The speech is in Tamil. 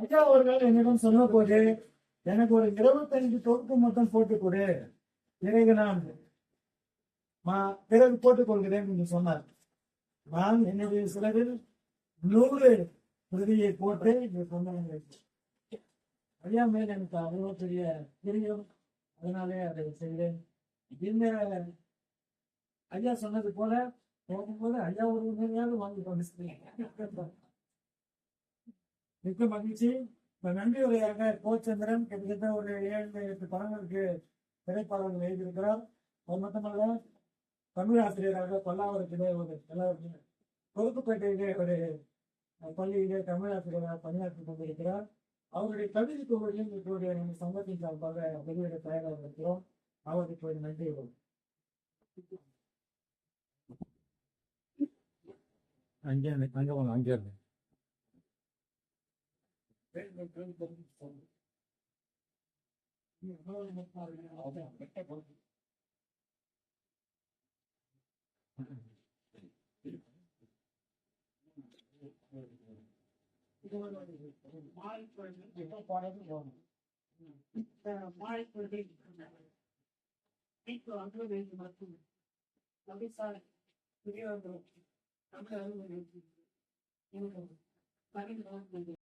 ஐயா அவர்கள் என்னிடம் சொன்ன போது எனக்கு ஒரு 25 தொகுப்பு மட்டும் போட்டுக் கொடு, பிறகு நான் பிறகு போட்டுக் கொள்கிறேன் என்று சொன்னார். நான் என்னுடைய செலவில் 100 பிரதியை போட்டு இங்கே சொன்னாங்க. ஐயா மேல் எனக்கு அவ்வளவு பெரிய தெரியும், அதனாலே அதை செய்தேன். இந்த ஐயா சொன்னது போல போகும்போது ஐயா ஒரு உண்மையாவது வாங்கி கொண்டு மிக்க மகிழ்ச்சி. நன்றி உரையாக கோச்சந்திரன் கிட்டத்தட்ட ஒரு 7-8 படங்களுக்கு திரைப்பாடல்கள் எழுதியிருக்கிறார். அது மட்டுமல்ல, தமிழ் ஆசிரியராக பல்லாவரத்திலே எல்லாருக்கும் கொருக்குப்பேட்டையிலே ஒரு பள்ளியிலே தமிழ் ஆசிரியராக பணியாற்றிக் கொண்டிருக்கிறார். அவருடைய கவிதை தொகுதியும் இப்போது நம்ம சங்கத்தின் சார்பாக வெளியிட தயாராக இருக்கிறோம். அவருக்கு ஒரு நன்றி. அங்கே அங்கே